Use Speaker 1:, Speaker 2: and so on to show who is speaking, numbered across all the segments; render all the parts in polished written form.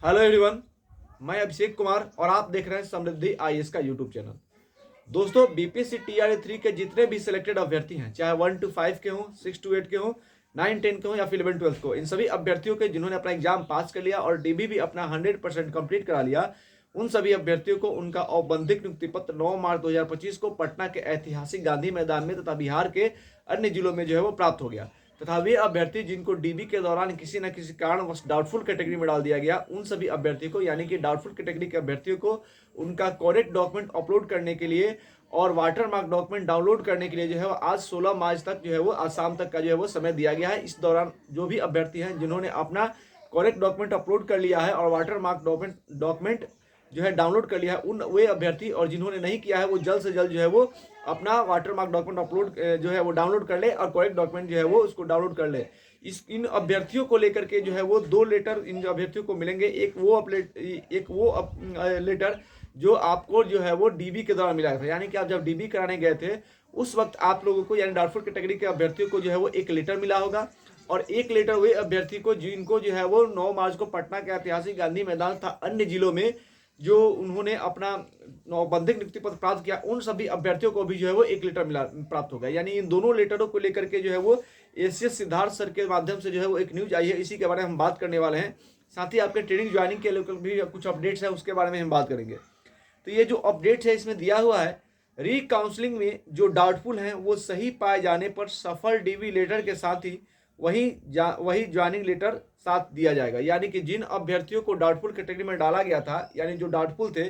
Speaker 1: Hello everyone, मैं अभिषेक कुमार और आप देख रहे हैं समृद्धि आईएएस का यूट्यूब चैनल। दोस्तों, बीपीएससी टीआरई 3 के जितने भी सिलेक्टेड अभ्यर्थी हैं, चाहे 1 to 5 के हों, 6 to 8 के हों, 9 10 के हों या फिर 11 12 को, इन सभी अभ्यर्थियों के जिन्होंने अपना एग्जाम पास कर लिया और डीबी भी अपना 100% कंप्लीट करा लिया, उन सभी अभ्यर्थियों को उनका औपबंधिक नियुक्ति पत्र 9 मार्च 2025 को पटना के ऐतिहासिक गांधी मैदान में तथा बिहार के अन्य जिलों में जो है वो प्राप्त हो गया। तथा वे अभ्यर्थी जिनको डीबी के दौरान किसी न किसी कारणवश डाउटफुल कैटेगरी में डाल दिया गया, उन सभी अभ्यर्थियों को यानी कि डाउटफुल कैटेगरी के अभ्यर्थियों को उनका करेक्ट डॉक्यूमेंट अपलोड करने के लिए और वाटरमार्क डॉक्यूमेंट डाउनलोड करने के लिए जो है वो आज 16 मार्च तक जो है वो आज शाम तक का जो है वो समय दिया गया है। इस दौरान जो भी अभ्यर्थी हैं जिन्होंने अपना करेक्ट डॉक्यूमेंट अपलोड कर लिया है और वाटरमार्क डॉक्यूमेंट जो है डाउनलोड कर लिया है, उन वे अभ्यर्थी और जिन्होंने नहीं किया है वो जल्द से जल्द जो है वो अपना वाटरमार्क डॉक्यूमेंट अपलोड जो है वो डाउनलोड कर ले और करेक्ट डॉक्यूमेंट जो है वो उसको डाउनलोड कर ले। इन अभ्यर्थियों को लेकर के जो है वो 2 लेटर इन अभ्यर्थियों को मिलेंगे। एक वो लेटर जो आपको जो है वो डीबी के दौरान मिला था, यानी कि आप जब डीबी कराने गए थे उस वक्त आप लोगों को यानी डाउटफुल कैटेगरी के अभ्यर्थियों को जो है वो एक लेटर मिला होगा और एक लेटर वे अभ्यर्थी को जिनको जो है वो 9 मार्च को पटना के ऐतिहासिक गांधी मैदान तथा अन्य जिलों में जो उन्होंने अपना औपबंधिक नियुक्ति पत्र प्राप्त किया, उन सभी अभ्यर्थियों को भी जो है वो एक लेटर मिला प्राप्त होगा। यानी इन दोनों लेटरों को लेकर के जो है वो एसीएस सिद्धार्थ सर के माध्यम से जो है वो एक न्यूज आई है, इसी के बारे में हम बात करने वाले हैं। साथ ही आपके ट्रेनिंग ज्वाइनिंग के लेकर भी कुछ अपडेट्स है, उसके बारे में हम बात करेंगे। तो ये जो अपडेट्स है इसमें दिया हुआ है, री काउंसलिंग में जो डाउटफुल हैं वो सही पाए जाने पर सफल डीवी लेटर के साथ ही वही ज्वाइनिंग लेटर साथ दिया जाएगा। यानी कि जिन अभ्यर्थियों को डाउटफुल कैटेगरी में डाला गया था, यानी जो डाउटफुल थे,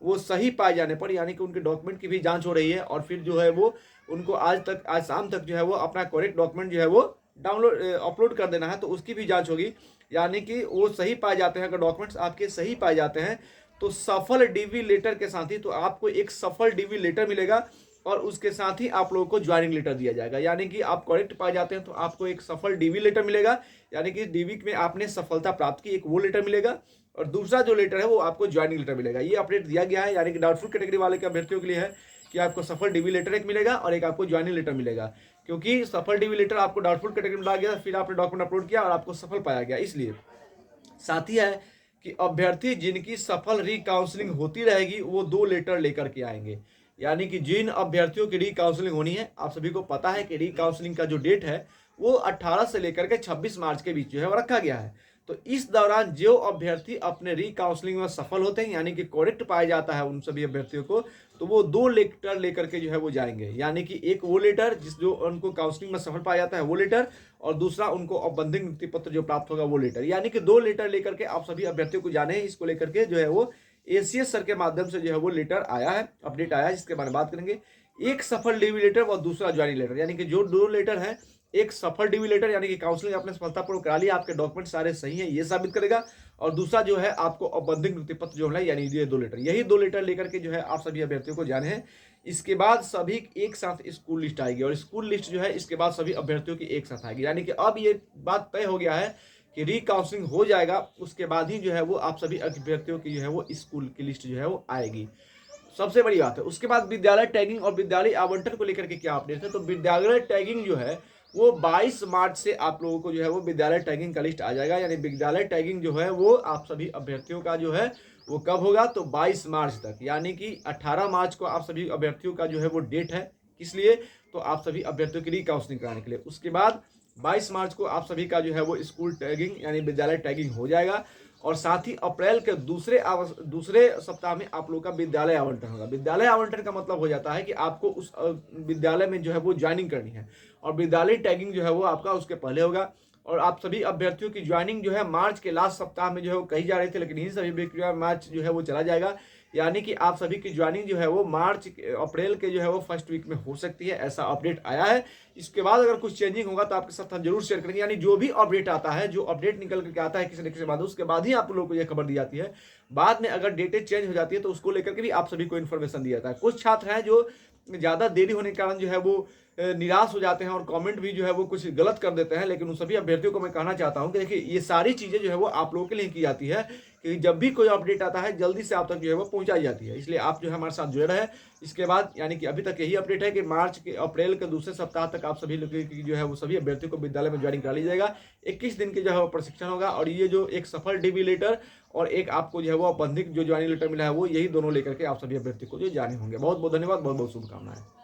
Speaker 1: वो सही पाए जाने पर यानी कि उनके डॉक्यूमेंट की भी जांच हो रही है और फिर जो है वो उनको आज शाम तक जो है वो अपना करेक्ट डॉक्यूमेंट जो है वो डाउनलोड अपलोड कर देना है, तो उसकी भी जांच होगी। यानी कि वो सही पाए जाते हैं, अगर डॉक्यूमेंट्स आपके सही पाए जाते हैं तो सफल डीवी लेटर के साथ ही तो आपको एक सफल डीवी लेटर मिलेगा और उसके साथ ही आप लोगों को ज्वाइनिंग लेटर दिया जाएगा। यानी कि आप करेक्ट पाए जाते हैं तो आपको एक सफल डीवी लेटर मिलेगा, यानी कि डीवी में आपने सफलता प्राप्त की, एक वो लेटर मिलेगा और दूसरा जो लेटर है वो आपको ज्वाइनिंग लेटर मिलेगा। ये अपडेट दिया गया है, यानी कि डाउटफुल कैटेगरी वाले के अभ्यर्थियों के लिए है कि आपको सफल डीवी लेटर एक मिलेगा और एक आपको ज्वाइनिंग लेटर मिलेगा, क्योंकि सफल डीवी लेटर आपको डाउटफुल कैटेगरी में डाला गया, फिर आपने डॉक्यूमेंट अपलोड किया और आपको सफल पाया गया। इसलिए साथ ही है कि अभ्यर्थी जिनकी सफल रीकाउंसलिंग होती रहेगी वो 2 लेटर लेकर के आएंगे। यानी कि जिन अभ्यर्थियों की रीकाउंसलिंग होनी है, आप सभी को पता है कि रीकाउंसलिंग का जो डेट है वो 18 से लेकर के 26 मार्च के बीच जो है वो रखा गया है। तो इस दौरान जो अभ्यर्थी अपने रीकाउंसलिंग में सफल होते हैं, यानी कि करेक्ट पाया जाता है उन सभी अभ्यर्थियों को, तो वो 2 लेटर लेकर के जो है वो जाएंगे। यानी कि एक वो लेटर जिस जो उनको काउंसलिंग में सफल पाया जाता है वो लेटर, और दूसरा उनको औपबंधिक नियुक्ति पत्र जो प्राप्त होगा वो लेटर। यानी कि 2 लेटर लेकर के आप सभी अभ्यर्थियों को जाने हैं। इसको लेकर के जो है वो एसीएस सर के माध्यम से जो है वो लेटर आया है, अपडेट आया है, जिसके बारे में बात करेंगे। एक सफल डीवी लेटर और दूसरा ज्वाइनिंग लेटर, यानी कि जो 2 लेटर है, एक सफल डीवी लेटर यानी कि काउंसलिंग आपने सफलतापूर्वक करा लिया, आपके डॉक्यूमेंट सारे सही हैं ये साबित करेगा, और दूसरा जो है आपको औपबंधिक नियुक्ति पत्र जो है, यानी ये 2 लेटर, यही 2 लेटर लेकर के जो है आप सभी अभ्यर्थियों को जाने हैं। इसके बाद सभी एक साथ स्कूल लिस्ट आएगी और स्कूल लिस्ट जो है इसके बाद सभी अभ्यर्थियों की एक साथ आएगी। यानी कि अब ये बात तय हो गया है कि रीकाउंसलिंग हो जाएगा, उसके बाद ही जो है वो आप सभी अभ्यर्थियों की जो है वो स्कूल की लिस्ट जो है वो आएगी। सबसे बड़ी बात है। उसके बाद विद्यालय टैगिंग और विद्यालय आवंटन को लेकर के क्या अपडेट है, तो विद्यालय टैगिंग जो है वो 22 मार्च से आप लोगों को जो है वो विद्यालय टैगिंग का लिस्ट आ जाएगा। यानी विद्यालय टैगिंग जो है वो आप सभी अभ्यर्थियों का जो है वो कब होगा, तो 22 मार्च तक। यानी कि 18 मार्च को आप सभी अभ्यर्थियों का जो है वो डेट है, किस लिए, तो आप सभी अभ्यर्थियों की रीकाउंसलिंग कराने के लिए। उसके बाद 22 मार्च को आप सभी का जो है वो स्कूल टैगिंग यानी विद्यालय टैगिंग हो जाएगा और साथ ही अप्रैल के दूसरे सप्ताह में आप लोगों का विद्यालय आवंटन होगा। विद्यालय आवंटन का मतलब हो जाता है कि आपको उस विद्यालय में जो है वो ज्वाइनिंग करनी है, और विद्यालय टैगिंग जो है वो आपका उसके पहले होगा। और आप सभी अभ्यर्थियों की ज्वाइनिंग जो है मार्च के लास्ट सप्ताह में जो है वो कही जा रही थी, लेकिन इन सभी प्रक्रिया मार्च जो है वो चला जाएगा। यानी कि आप सभी की ज्वाइनिंग जो है वो मार्च अप्रैल के जो है वो फर्स्ट वीक में हो सकती है, ऐसा अपडेट आया है। इसके बाद अगर कुछ चेंजिंग होगा तो आपके साथ हम जरूर शेयर करेंगे। यानी जो भी अपडेट आता है, जो अपडेट निकल करके आता है किसी न किसी बाद, उसके बाद ही आप लोगों को यह खबर दी जाती है। बाद में अगर डेटें चेंज हो जाती है तो उसको लेकर के भी आप सभी को इन्फॉर्मेशन दिया जाता है। कुछ छात्र हैं जो ज़्यादा देरी होने के कारण जो है वो निराश हो जाते हैं और कमेंट भी जो है वो कुछ गलत कर देते हैं, लेकिन उन सभी अभ्यर्थियों को मैं कहना चाहता हूं कि देखिए ये सारी चीज़ें जो है वो आप लोगों के लिए की जाती है कि जब भी कोई अपडेट आता है जल्दी से आप तक जो है वो पहुंचाई जाती है। इसलिए आप जो है हमारे साथ जुड़े रहे। इसके बाद यानी कि अभी तक यही अपडेट है कि अप्रैल के दूसरे सप्ताह तक आप सभी लोग की जो है वो सभी अभ्यर्थियों को विद्यालय में ज्वाइनिंग करा ली जाएगा। 21 दिन की जो है वो प्रशिक्षण होगा और ये जो एक सफल डीबी लेटर और एक आपको जो है वो औपबंधिक जो ज्वाइनिंग लेटर मिला है वो यही दोनों लेकर के आप सभी अभ्यर्थी को जो जाने होंगे। बहुत बहुत धन्यवाद, बहुत बहुत शुभकामनाएं।